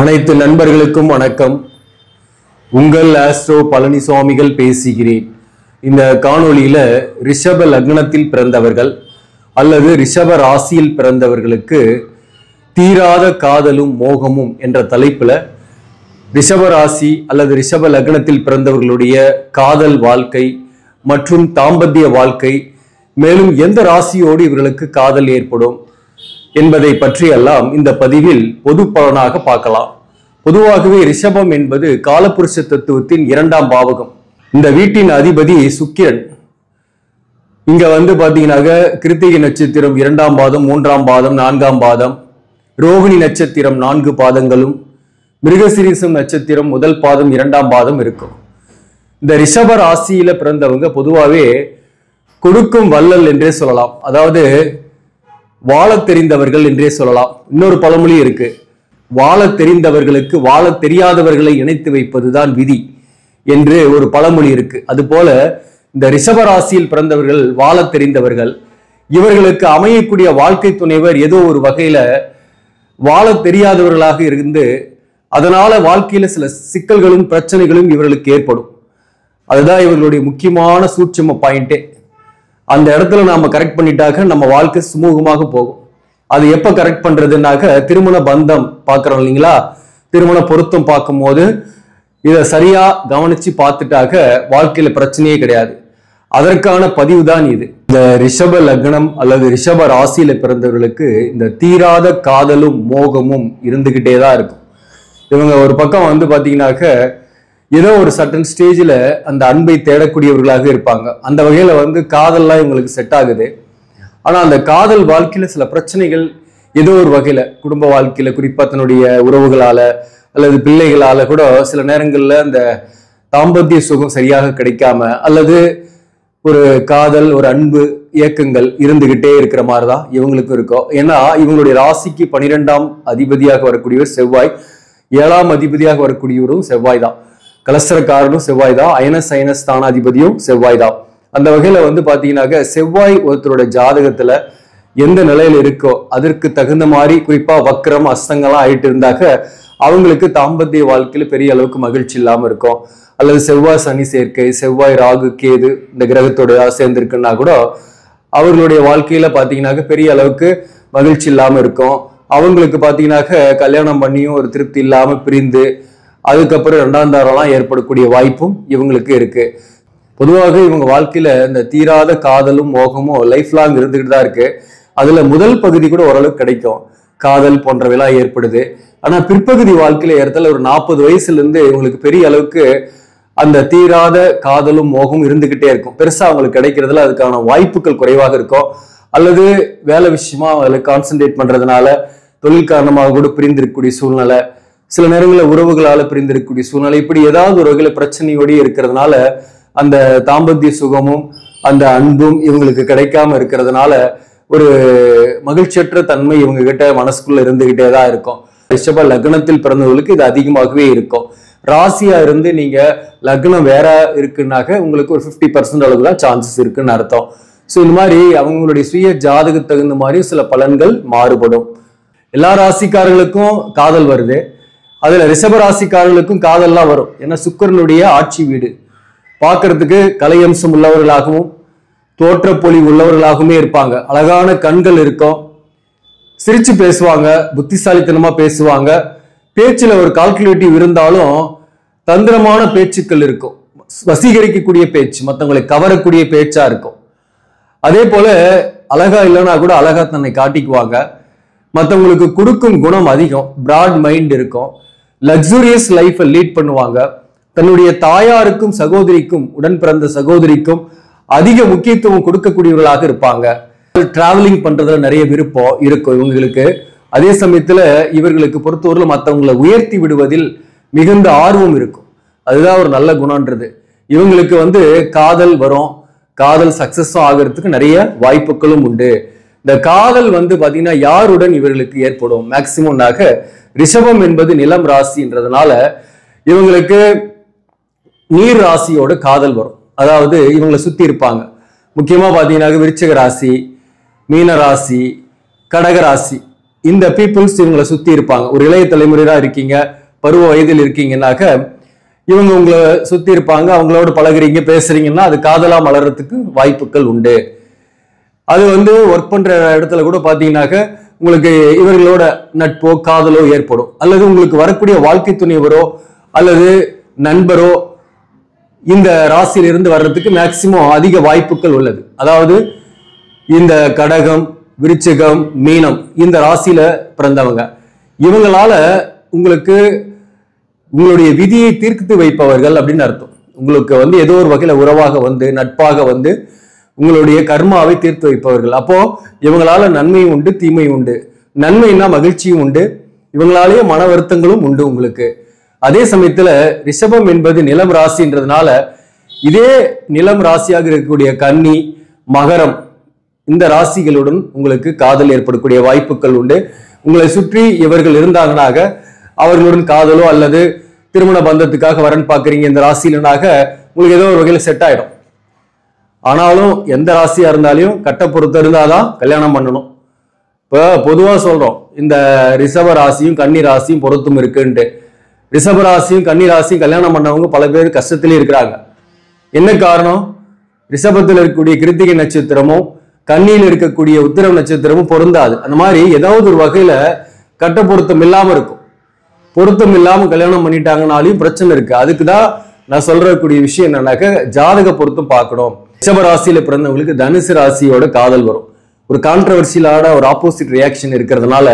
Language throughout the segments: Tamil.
அனைத்து நண்பர்களுக்கும் வணக்கம். உங்கள் ஆஸ்ட்ரோ பழனிசாமிகள் பேசுகிறேன். இந்த காணொளியில ரிஷப லக்னத்தில் பிறந்தவர்கள் அல்லது ரிஷப ராசியில் பிறந்தவர்களுக்கு தீராத காதலும் மோகமும் என்ற தலைப்புல ரிஷப ராசி அல்லது ரிஷப லக்னத்தில் பிறந்தவர்களுடைய காதல் வாழ்க்கை மற்றும் தாம்பத்திய வாழ்க்கை, மேலும் எந்த ராசியோடு இவர்களுக்கு காதல் ஏற்படும் என்பதை பற்றியெல்லாம் இந்த பதிவில் பொது பலனாக பார்க்கலாம். பொதுவாகவே ரிஷபம் என்பது காலபுருஷ தத்துவத்தின் 2ஆம் பாவகம். இந்த வீட்டின் அதிபதி சுக்கிரன். இங்க பாத்தீங்கன்னாக்க கிருத்திகை நட்சத்திரம் 2ஆம் பாதம், 3ஆம் பாதம், 4ஆம் பாதம், ரோகிணி நட்சத்திரம் 4 பாதங்களும், மிருகசிரீசம் நட்சத்திரம் 1 பாதம் 2ஆம் பாதம் இருக்கும். இந்த ரிஷப ராசியில பிறந்தவங்க பொதுவாகவே கொடுக்கும் வள்ளல் என்றே சொல்லலாம். அதாவது வாழ தெரிந்தவர்கள் என்றே சொல்லலாம். இன்னொரு பழமொழி இருக்கு, வாழ தெரிந்தவர்களுக்கு வாழ தெரியாதவர்களை இணைத்து வைப்பதுதான் விதி என்று ஒரு பழமொழி இருக்கு. அதுபோல இந்த ரிஷபராசியில் பிறந்தவர்கள் வாழ தெரிந்தவர்கள். இவர்களுக்கு அமையக்கூடிய வாழ்க்கை துணைவர் ஏதோ ஒரு வகையில வாழ தெரியாதவர்களாக இருந்து அதனால வாழ்க்கையில சில சிக்கல்களும் பிரச்சனைகளும் இவர்களுக்கு ஏற்படும். அதுதான் இவர்களுடைய முக்கியமான சூட்சும பாயிண்டே. அந்த இடத்துல நாம கரெக்ட் பண்ணிட்டாக்க நம்ம வாழ்க்கை சுமூகமாக போகும். அது எப்ப கரெக்ட் பண்றதுனாக்க திருமண பந்தம் பாக்குறோம் இல்லைங்களா, திருமண பொருத்தம் பார்க்கும் போது இதை சரியா கவனிச்சு பார்த்துட்டாக்க வாழ்க்கையில பிரச்சனையே கிடையாது. அதற்கான பதிவு தான் இது. இந்த ரிஷப லக்னம் அல்லது ரிஷப ராசியில பிறந்தவர்களுக்கு இந்த தீராத காதலும் மோகமும் இருந்துகிட்டே தான் இருக்கும். இவங்க ஒரு பக்கம் பாத்தீங்கன்னாக்க ஏதோ ஒரு சர்டன் ஸ்டேஜில் அந்த அன்பை தேடக்கூடியவர்களாக இருப்பாங்க. அந்த வகையில் காதல்லாம் இவங்களுக்கு செட் ஆகுது. ஆனால் அந்த காதல் வாழ்க்கையில் சில பிரச்சனைகள் ஏதோ ஒரு வகையில் குடும்ப வாழ்க்கையில் குறிப்பாக தன்னுடைய உறவுகளால் அல்லது பிள்ளைகளால் கூட சில நேரங்களில் அந்த தாம்பத்திய சுகம் சரியாக கிடைக்காம அல்லது ஒரு காதல் ஒரு அன்பு இயக்கங்கள் இருந்துகிட்டே இருக்கிற மாதிரி தான் இவங்களுக்கு இருக்கும். ஏன்னா இவங்களுடைய ராசிக்கு 12ஆம் அதிபதியாக வரக்கூடியவர் செவ்வாய், 7ஆம் அதிபதியாக வரக்கூடியவரும் செவ்வாய் தான், கலஸ்திரக்காரனும் செவ்வாய் தான், அயன ஸ்தானாதிபதியும் செவ்வாய் தான். அந்த வகையில பாத்தீங்கன்னாக்க செவ்வாய் ஒருத்தரோட ஜாதகத்துல எந்த நிலையில இருக்கோ அதற்கு தகுந்த மாதிரி குறிப்பா வக்ரம் அஸ்தங்கள்லாம் ஆயிட்டு இருந்தாக்க அவங்களுக்கு தாம்பத்திய வாழ்க்கையில பெரிய அளவுக்கு மகிழ்ச்சி இல்லாம இருக்கும். அல்லது செவ்வாய் சனி சேர்க்கை, செவ்வாய் ராகு கேது இந்த கிரகத்தோட சேர்ந்திருக்குன்னா கூட அவர்களுடைய வாழ்க்கையில பாத்தீங்கன்னாக்க பெரிய அளவுக்கு மகிழ்ச்சி இல்லாம இருக்கும். அவங்களுக்கு பாத்தீங்கன்னாக்க கல்யாணம் பண்ணியும் ஒரு திருப்தி இல்லாம பிரிந்து அதுக்கப்புறம் 2ஆம் தாரம்லாம் ஏற்படக்கூடிய வாய்ப்பும் இவங்களுக்கு இருக்கு. பொதுவாக இவங்க வாழ்க்கையில இந்த தீராத காதலும் மோகமும் லைஃப் லாங் இருந்துகிட்டு தான் இருக்கு. அதுல முதல் பகுதி கூட ஓரளவுக்கு கிடைக்கும், காதல் போன்றவையெல்லாம் ஏற்படுது. ஆனா பிற்பகுதி வாழ்க்கையில ஏறத்தால ஒரு 40 வயசுல இருந்து இவங்களுக்கு பெரிய அளவுக்கு அந்த தீராத காதலும் மோகமும் இருந்துகிட்டே இருக்கும். பெருசா அவங்களுக்கு கிடைக்கிறதுல அதுக்கான வாய்ப்புகள் குறைவாக இருக்கும். அல்லது வேலை விஷயமா அவங்களுக்கு கான்சென்ட்ரேட் பண்றதுனால தொழில் காரணமாக கூட பிரிந்திருக்கக்கூடிய சூழ்நிலை, சில நேரங்களில் உறவுகளால பிரிந்திருக்கக்கூடிய சூழ்நிலை, இப்படி ஏதாவது ஒரு வகையில பிரச்சனையோடய இருக்கிறதுனால அந்த தாம்பத்திய சுகமும் அந்த அன்பும் இவங்களுக்கு கிடைக்காம இருக்கிறதுனால ஒரு மகிழ்ச்சியற்ற தன்மை இவங்க கிட்ட மனசுக்குள்ள இருந்துகிட்டே தான் இருக்கும். ரிஷப லக்னத்தில் பிறந்தவர்களுக்கு இது அதிகமாகவே இருக்கும். ராசியா இருந்து நீங்க லக்னம் வேற இருக்குன்னாக்க உங்களுக்கு ஒரு 50% அளவுக்கு தான் சான்சஸ் இருக்குன்னு அர்த்தம். ஸோ இந்த மாதிரி அவங்களுடைய சுய ஜாதக தகுந்த மாதிரி சில பலன்கள் மாறுபடும். எல்லா ராசிக்காரர்களுக்கும் காதல் வருது, அதுல ரிஷப ராசிக்காரர்களுக்கும் காதல்லாம் வரும். ஏன்னா சுக்கிரனுடைய ஆட்சி வீடு, பார்க்கறதுக்கு கலையம்சம் உள்ளவர்களாகவும் தோற்றப்பொலி உள்ளவர்களாகவுமே இருப்பாங்க. அழகான கண்கள் இருக்கும், சிரிச்சு பேசுவாங்க, புத்திசாலித்தனமா பேசுவாங்க, பேச்சுல ஒரு கால்குலேட்டிவ் இருந்தாலும் தந்திரமான பேச்சுக்கள் இருக்கும், வசீகரிக்கக்கூடிய பேச்சு, மற்றவங்களை கவரக்கூடிய பேச்சா இருக்கும். அதே போல அழகா இல்லைன்னா கூட அழகா தன்னை காட்டிக்குவாங்க, மற்றவங்களுக்கு கொடுக்கும் குணம் அதிகம், பிராட் மைண்ட் இருக்கும், லக்ஸூரியஸ் லைஃபை லீட் பண்ணுவாங்க. தன்னுடைய தாயாருக்கும் சகோதரிக்கும் உடன் பிறந்த சகோதரிக்கும் அதிக முக்கியத்துவம் கொடுக்கக்கூடியவர்களாக இருப்பாங்க. டிராவலிங் பண்றதுல நிறைய விருப்பம் இருக்கும் இவங்களுக்கு. அதே சமயத்துல இவர்களுக்கு பொறுத்தவரையில மற்றவங்களை உயர்த்தி விடுவதில் மிகுந்த ஆர்வம் இருக்கும். அதுதான் ஒரு நல்ல குணம்ன்றது. இவங்களுக்கு காதல் வரும், காதல் சக்சஸும் ஆகிறதுக்கு நிறைய வாய்ப்புகளும் உண்டு. இந்த காதல் பாத்தீங்கன்னா யாருடன் இவர்களுக்கு ஏற்படும் மேக்சிமம்னாக ரிஷபம் என்பது நிலம் ராசின்றதுனால இவங்களுக்கு நீர் ராசியோட காதல் வரும். அதாவது இவங்களை சுத்தி இருப்பாங்க. முக்கியமா பாத்தீங்கன்னா விருச்சிக ராசி, மீன ராசி, கடக ராசி இந்த பீப்புள்ஸ் இவங்களை சுத்தி இருப்பாங்க. ஒரு இளைய தலைமுறையா இருக்கீங்க, பருவ வயதில் இருக்கீங்கன்னாக்க இவங்க உங்களை சுத்தி இருப்பாங்க, அவங்களோட பழகுறீங்க, பேசுறீங்கன்னா அது காதலா மலர்றதுக்கு வாய்ப்புகள் உண்டு. அது ஒர்க் பண்ற இடத்துல கூட பாத்தீங்கன்னாக்க உங்களுக்கு இவர்களோட நட்போ காதலோ ஏற்படும். அல்லது உங்களுக்கு வரக்கூடிய வாழ்க்கை துணைவரோ அல்லது நண்பரோ இந்த ராசியில இருந்து வர்றதுக்கு மேக்சிமம் அதிக வாய்ப்புகள் உள்ளது. அதாவது இந்த கடகம், விருச்சிகம், மீனம் இந்த ராசியில பிறந்தவங்க, இவங்களால உங்களுக்கு உங்களுடைய விதியை தீர்த்து வைப்பவர்கள் அப்படின்னு அர்த்தம். உங்களுக்கு ஏதோ ஒரு வகையில உறவாக நட்பாக உங்களுடைய கர்மாவை தீர்த்து வைப்பவர்கள். அப்போ இவங்களால நன்மையும் உண்டு, தீமையும் உண்டு. நன்மைன்னா மகிழ்ச்சியும் உண்டு, இவங்களாலேயே மன வருத்தங்களும் உண்டு உங்களுக்கு. அதே சமயத்துல ரிஷபம் என்பது நிலம் ராசின்றதுனால இதே நிலம் ராசியாக இருக்கக்கூடிய கன்னி, மகரம் இந்த ராசிகளுடன் உங்களுக்கு காதல் ஏற்படக்கூடிய வாய்ப்புகள் உண்டு. உங்களை சுற்றி இவர்கள் இருந்தாங்கனாக அவர்களுடன் காதலோ அல்லது திருமண பந்தத்துக்காக வரன் பார்க்குறீங்க இந்த ராசியிலனாக உங்களுக்கு ஏதோ ஒரு வகையில செட் ஆயிடும். ஆனாலும் எந்த ராசியா இருந்தாலும் கட்ட பொருத்தம் இருந்தாதான் கல்யாணம் பண்ணணும். இப்போ பொதுவா சொல்றோம் இந்த ரிஷப ராசியும் கன்னி ராசியும் பொருத்தம் இருக்குன்ட்டு. ரிஷப ராசியும் கன்னி ராசியும் கல்யாணம் பண்ணவங்க பல பேர் கஷ்டத்திலே இருக்கிறாங்க. என்ன காரணம்? ரிஷபத்தில் இருக்கக்கூடிய கிருத்திகை நட்சத்திரமும் கன்னியில் இருக்கக்கூடிய உத்திரம் நட்சத்திரமும் பொருந்தாது. அந்த மாதிரி ஏதாவது ஒரு வகையில கட்ட பொருத்தம் இல்லாம இருக்கும். பொருத்தம் இல்லாம கல்யாணம் பண்ணிட்டாங்கனாலையும் பிரச்சனை இருக்கு. அதுக்குதான் நான் சொல்றக்கூடிய விஷயம் என்னன்னாக்க ஜாதக பொருத்தம் பார்க்கணும். ரிஷப ராசியில பிறந்தவங்களுக்கு தனுசு ராசியோட காதல் வரும். ஒரு கான்ட்ரவர்சியலான ஒரு ஆப்போசிட் ரியாக்ஷன் இருக்கிறதுனால,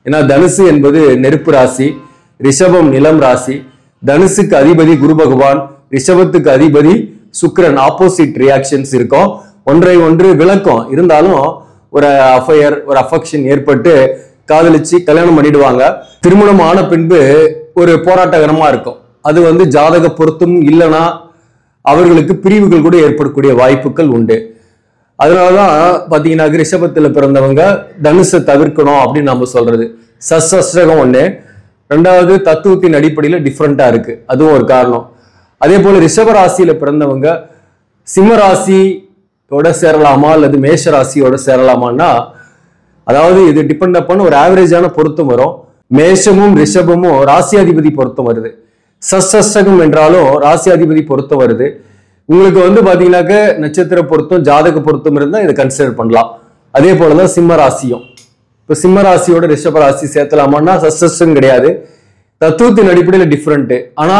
ஏன்னா தனுசு என்பது நெருப்பு ராசி, ரிஷபம் நிலம் ராசி, தனுசுக்கு அதிபதி குரு பகவான், ரிஷபத்துக்கு அதிபதி சுக்கிரன், ஆப்போசிட் ரியாக்ஷன்ஸ் இருக்கும். ஒன்றை ஒன்று விளக்கம் இருந்தாலும் ஒரு அஃபையர், ஒரு அஃபெக்ஷன் ஏற்பட்டு காதலிச்சு கல்யாணம் பண்ணிடுவாங்க. திருமணம் ஆன பின்பு ஒரு போராட்டகரமா இருக்கும். அது ஜாதக பொருத்தம் இல்லைன்னா அவர்களுக்கு பிரிவுகள் கூட ஏற்படக்கூடிய வாய்ப்புகள் உண்டு. அதனாலதான் பாத்தீங்கன்னா ரிஷபத்துல பிறந்தவங்க தனுசை தவிர்க்கணும் அப்படின்னு நம்ம சொல்றது. சஷ்டகம் ஒண்ணு, ரெண்டாவது தத்துவத்தின் அடிப்படையில டிஃப்ரெண்டா இருக்கு, அதுவும் ஒரு காரணம். அதே போல ரிஷப ராசியில பிறந்தவங்க சிம்ம ராசியோட சேரலாமா அல்லது மேஷ ராசியோட சேரலாமான்னா, அதாவது இது டிபெண்ட் அப்பான ஒரு ஆவரேஜான பொருத்தம் வரும். மேஷமும் ரிஷபமும் ராசியாதிபதி பொருத்தம் வருது. சஷ்டகம் என்றாலும் ராசியாதிபதி பொருத்தம் வருது. உங்களுக்கு பாத்தீங்கன்னாக்க நட்சத்திர பொருத்தம், ஜாதக பொருத்தம் இருந்தா இதை கன்சிடர் பண்ணலாம். அதே போலதான் சிம்ம ராசியும். இப்ப சிம்ம ராசியோட ரிஷப ராசி சேர்த்தலாமான்னா சஷ்டம் கிடையாது, தத்துவத்தின் அடிப்படையில் டிஃப்ரெண்ட். ஆனா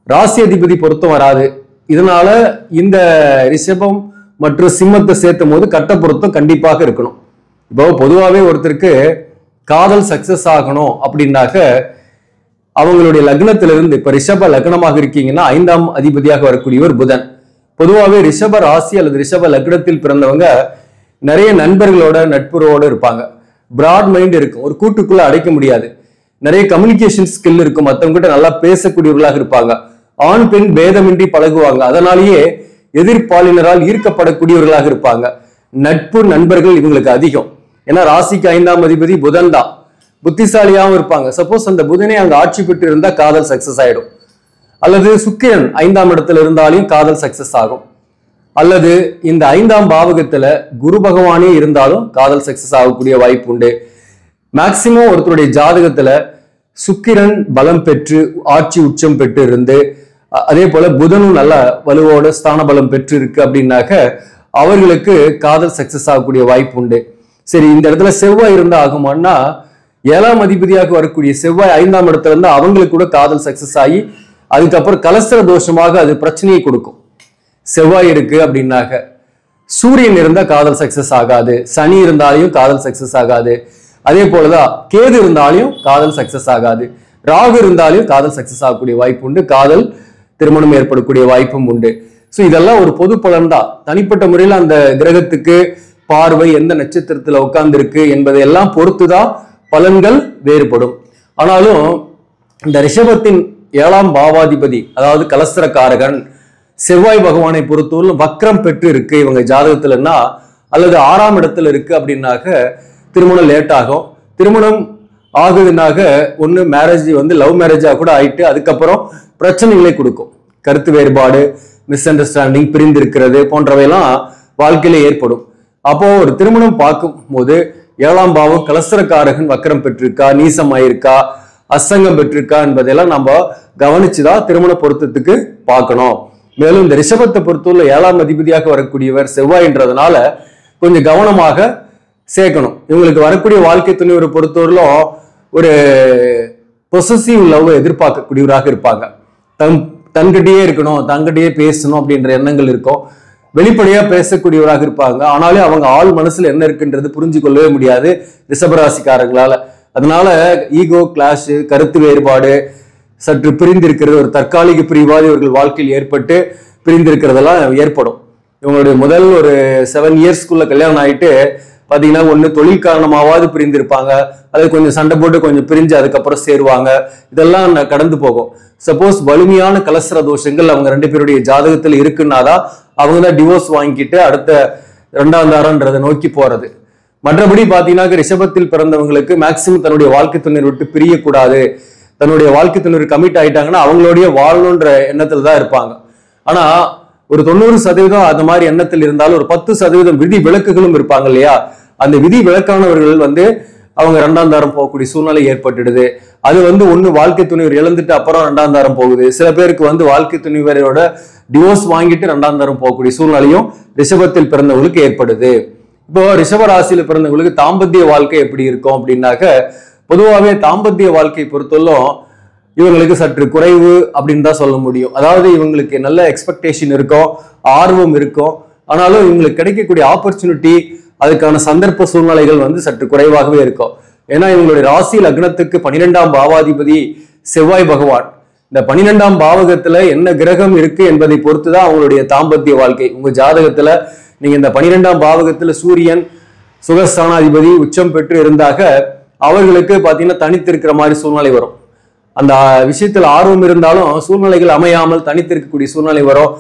ராசி அதிபதி பொருத்தம் வராது. இதனால இந்த ரிஷபம் மற்றும் சிம்மத்தை சேர்த்தும் போது கட்ட பொருத்தம் கண்டிப்பாக இருக்கணும். இப்போ பொதுவாகவே ஒருத்தருக்கு காதல் சக்சஸ் ஆகணும் அப்படின்னாக்க அவங்களுடைய லக்னத்திலிருந்து, இப்ப ரிஷப லக்னமாக இருக்கீங்கன்னா 5ஆம் அதிபதியாக வரக்கூடியவர் புதன். பொதுவாகவே ரிஷப ராசி அல்லது ரிஷப லக்னத்தில் பிறந்தவங்க நிறைய நண்பர்களோட நட்புறவோடு இருப்பாங்க. பிராட் மைண்ட் இருக்கும், ஒரு கூட்டுக்குள்ள அடைக்க முடியாது. நிறைய கம்யூனிகேஷன் ஸ்கில் இருக்கும், மற்றவங்க கிட்ட நல்லா பேசக்கூடியவர்களாக இருப்பாங்க. ஆண் பெண் பேதமின்றி பழகுவாங்க. அதனாலேயே எதிர்பாலினரால் ஈர்க்கப்படக்கூடியவர்களாக இருப்பாங்க. நட்பு நண்பர்கள் இவங்களுக்கு அதிகம். ஏன்னா ராசிக்கு 5ஆம் அதிபதி புதன் தான். புத்திசாலியாகவும் இருப்பாங்க. சப்போஸ் அந்த புதனே அங்க ஆட்சி பெற்று இருந்தா காதல் சக்சஸ் ஆயிடும். அல்லது சுக்கிரன் 5ஆம் இடத்துல இருந்தாலும் காதல் சக்சஸ் ஆகும். அல்லது இந்த 5ஆம் பாவகத்துல குரு பகவானே இருந்தாலும் காதல் சக்சஸ் ஆகக்கூடிய வாய்ப்பு உண்டு. மேக்சிமம் ஒருத்தருடைய ஜாதகத்துல சுக்கிரன் பலம் பெற்று ஆட்சி உச்சம் பெற்று இருந்து, அதே போல புதனும் நல்ல வலுவோட ஸ்தான பலம் பெற்று இருக்கு அப்படின்னாக்க அவர்களுக்கு காதல் சக்சஸ் ஆகக்கூடிய வாய்ப்பு உண்டு. சரி, இந்த இடத்துல செவ்வாய் இருந்தா ஆகுமான்னா, 7ஆம் அதிபதியாக வரக்கூடிய செவ்வாய் 5ஆம் இடத்துல இருந்தா அவங்களுக்கு கூட காதல் சக்சஸ் ஆகி அதுக்கப்புறம் கலஸ்திர தோஷமாக அது பிரச்சனையை கொடுக்கும். செவ்வாய் இருக்கு அப்படின்னாக்க சூரியன் இருந்தா காதல் சக்சஸ் ஆகாது, சனி இருந்தாலையும் காதல் சக்சஸ் ஆகாது. அதே போலதான் கேது இருந்தாலையும் காதல் சக்சஸ் ஆகாது, ராகு இருந்தாலையும் காதல் சக்சஸ் ஆகக்கூடிய வாய்ப்பு உண்டு. காதல் திருமணம் ஏற்படக்கூடிய வாய்ப்பும் உண்டு. ஸோ இதெல்லாம் ஒரு பொது பலன் தான். தனிப்பட்ட முறையில் அந்த கிரகத்துக்கு பார்வை எந்த நட்சத்திரத்துல உட்கார்ந்து இருக்கு என்பதை எல்லாம் பொறுத்துதான் பலன்கள் வேறுபடும். ஆனாலும் இந்த ரிஷபத்தின் 7ஆம் பாவாதிபதி, அதாவது கலஸ்திரக்காரகன் செவ்வாய் பகவானை பொறுத்தவரை வக்ரம் பெற்று இருக்கு இவங்க ஜாதகத்துலன்னா, அல்லது 6ஆம் இடத்துல இருக்கு அப்படின்னாக்க திருமணம் லேட் ஆகும். திருமணம் ஆகுதுனாக ஒன்று மேரேஜ் லவ் மேரேஜா கூட ஆயிட்டு அதுக்கப்புறம் பிரச்சனைகளை கொடுக்கும். கருத்து வேறுபாடு, மிஸ் அண்டர்ஸ்டாண்டிங், பிரிந்து இருக்கிறது போன்றவையெல்லாம் வாழ்க்கையில ஏற்படும். அப்போ ஒரு திருமணம் பார்க்கும் போது 7ஆம் பாவம் கலஸ்திரக்காரகன் வக்கரம் பெற்றிருக்கா, நீசமாயிருக்கா, அசங்கம் பெற்றிருக்கா என்பதெல்லாம் நம்ம கவனிச்சுதான் திருமண பொருத்தத்துக்கு பார்க்கணும். மேலும் இந்த ரிஷபத்தை பொறுத்துள்ள 7ஆம் அதிபதியாக வரக்கூடியவர் செவ்வாய்ன்றதுனால கொஞ்சம் கவனமாக சேர்க்கணும். இவங்களுக்கு வரக்கூடிய வாழ்க்கை துணைவரை பொறுத்தவரையிலும் ஒரு பொசசிவ் லவ் எதிர்பார்க்கக்கூடியவராக இருப்பாங்க. தன்கிட்டயே இருக்கணும், தங்கிட்டயே பேசணும் அப்படின்ற எண்ணங்கள் இருக்கும். வெளிப்படையா பேசக்கூடியவராக இருப்பாங்க. ஆனாலும் அவங்க ஆள் மனசுல என்ன இருக்குன்றது புரிஞ்சு கொள்ளவே முடியாது ரிஷபராசிக்காரங்களால. அதனால ஈகோ கிளாஷ், கருத்து வேறுபாடு, சற்று பிரிந்திருக்கிறது, ஒரு தற்காலிக பிரிவாதி இவர்கள் வாழ்க்கையில் ஏற்பட்டு பிரிந்திருக்கிறதெல்லாம் ஏற்படும். இவங்களுடைய முதல் ஒரு 7 இயர்ஸ்க்குள்ள கல்யாணம் ஆயிட்டு பாத்தீங்கன்னா ஒண்ணு தொழில் காரணமாவது பிரிந்திருப்பாங்க, அது கொஞ்சம் சண்டை போட்டு கொஞ்சம் பிரிஞ்சு அதுக்கப்புறம் சேருவாங்க. இதெல்லாம் கடந்து போகும். சப்போஸ் வலிமையான கலஸ்திர தோஷங்கள் அவங்க 2 பேருடைய ஜாதகத்தில் இருக்குன்னாதான் அவங்க தான் டிவோர்ஸ் வாங்கிக்கிட்டு அடுத்த 2ஆம் தாரன்றதை நோக்கி போறது. மற்றபடி பாத்தீங்கன்னா ரிஷபத்தில் பிறந்தவங்களுக்கு மேக்சிமம் தன்னுடைய வாழ்க்கை துணை விட்டு பிரியக்கூடாது, தன்னுடைய வாழ்க்கை துணை கமிட் ஆயிட்டாங்கன்னா அவங்களுடைய வாழணுன்ற எண்ணத்துல தான் இருப்பாங்க. ஆனா ஒரு 90% அந்த மாதிரி எண்ணத்தில் இருந்தாலும் ஒரு 10% விதி விலக்குகளும் இருப்பாங்க இல்லையா? அந்த விதி விலக்கானவர்கள் அவங்க 2ஆம் தாரம் போகக்கூடிய சூழ்நிலை ஏற்பட்டுடுது. அது ஒண்ணு வாழ்க்கை துணைவர் இழந்துட்டு அப்புறம் 2ஆம் தாரம் போகுது. சில பேருக்கு வாழ்க்கை துணைவரோட டிவோர்ஸ் வாங்கிட்டு 2ஆம் தாரம் போகக்கூடிய சூழ்நிலையும் ரிஷபத்தில் பிறந்தவங்களுக்கு ஏற்படுது. இப்போ ரிஷப ராசியில பிறந்தவங்களுக்கு தாம்பத்திய வாழ்க்கை எப்படி இருக்கும் அப்படின்னாக்க, பொதுவாகவே தாம்பத்திய வாழ்க்கை பொறுத்தவரைக்கும் இவங்களுக்கு சற்று குறைவு அப்படின்னு தான் சொல்ல முடியும். அதாவது இவங்களுக்கு நல்ல எக்ஸ்பெக்டேஷன் இருக்கும், ஆர்வம் இருக்கும். ஆனாலும் இவங்களுக்கு கிடைக்கக்கூடிய ஆப்பர்ச்சுனிட்டி, அதுக்கான சந்தர்ப்ப சூழ்நிலைகள் சற்று குறைவாகவே இருக்கும். ஏன்னா இவங்களுடைய ராசி லக்னத்துக்கு 12ஆம் பாவாதிபதி செவ்வாய் பகவான். இந்த 12ஆம் பாவகத்துல என்ன கிரகம் இருக்கு என்பதை பொறுத்துதான் அவங்களுடைய தாம்பத்திய வாழ்க்கை. உங்க ஜாதகத்துல நீங்க இந்த 12ஆம் பாவகத்துல சூரியன் சுகஸ்தானாதிபதி உச்சம் பெற்று இருந்தாக அவர்களுக்கு பாத்தீங்கன்னா தனித்திருக்கிற மாதிரி சூழ்நிலை வரும். அந்த விஷயத்துல ஆர்வம் இருந்தாலும் சூழ்நிலைகள் அமையாமல் தனித்திருக்கக்கூடிய சூழ்நிலை வரும்.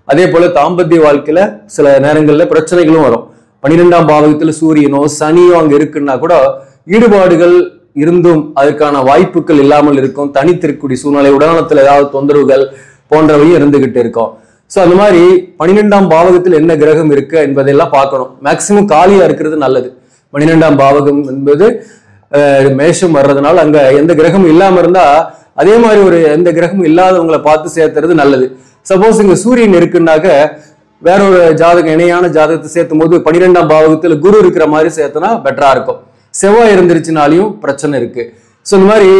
அதே போல தாம்பத்திய வாழ்க்கையில சில நேரங்கள்ல பிரச்சனைகளும் வரும். 12ஆம் பாவகத்துல சூரியனோ சனியோ அங்க இருக்குன்னா கூட ஈடுபாடுகள் இருந்தும் அதற்கான வாய்ப்புகள் இல்லாமல் இருக்கும். தனித்திருக்கக்கூடிய சூழ்நிலை, உடல்நலத்துல ஏதாவது தொந்தரவுகள் போன்றவையும் இருந்துகிட்டு இருக்கும். சோ அந்த மாதிரி 12ஆம் பாவகத்தில் என்ன கிரகம் இருக்கு என்பதெல்லாம் பார்க்கணும். மேக்சிமம் காலியா இருக்கிறது நல்லது. 12ஆம் பாவகம் என்பது மேஷம் வர்றதுனால அங்க எந்த கிரகமும் இல்லாம இருந்தா அதே மாதிரி ஒரு எந்த கிரகமும் இல்லாதவங்களை பார்த்து சேர்த்துறது நல்லது. சப்போஸ் இங்க சூரியன் இருக்குன்னாக்க வேற ஒரு ஜாதகம், இணையான ஜாதகத்தை சேர்த்தும் போது 12ஆம் பாவகத்துல குரு இருக்கிற மாதிரி சேர்த்தனா பெட்டரா இருக்கும். செவ்வாய் இருந்துருச்சுனாலையும் பிரச்சனை இருக்கு. சோ இந்த மாதிரி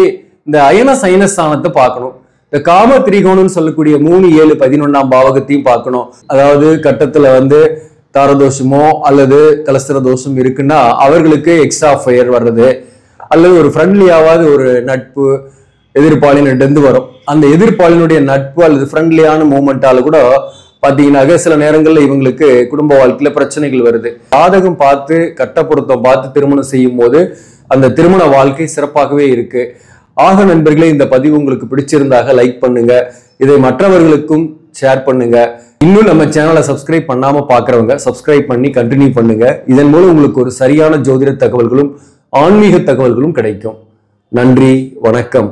இந்த அயன சைன ஸ்தானத்தை பார்க்கணும். இந்த காம திரிகோணம்னு சொல்லக்கூடிய 3, 7, 11ஆம் பாவகத்தையும் பார்க்கணும். அதாவது கட்டத்துல தாரதோஷமோ அல்லது கலஸ்திர தோஷம் இருக்குன்னா அவர்களுக்கு எக்ஸ்ட்ரா ஃபயர் வர்றது, அல்லது ஒரு ஃப்ரெண்ட்லியாவது ஒரு நட்பு எதிர்ப்பாளினிருந்து வரும். அந்த எதிர்ப்பாளினுடைய நட்பு அல்லது ஃப்ரெண்ட்லியான மூமெண்டால கூட பாத்தீங்கன்னாக்க சில நேரங்கள்ல இவங்களுக்கு குடும்ப வாழ்க்கையில பிரச்சனைகள் வருது. ஜாதகம் பார்த்து கட்ட பொருத்தம் பார்த்து திருமணம் செய்யும் போது அந்த திருமண வாழ்க்கை சிறப்பாகவே இருக்கு. ஆக நண்பர்களே, இந்த பதிவு உங்களுக்கு பிடிச்சிருந்தாக லைக் பண்ணுங்க, இதை மற்றவர்களுக்கும் ஷேர் பண்ணுங்க. இன்னும் நம்ம சேனலை சப்ஸ்கிரைப் பண்ணாம பாக்குறவங்க சப்ஸ்கிரைப் பண்ணி கண்டினியூ பண்ணுங்க. இதன் மூலம் உங்களுக்கு ஒரு சரியான ஜோதிட தகவல்களும் ஆன்மீக தகவல்களும் கிடைக்கும். நன்றி, வணக்கம்.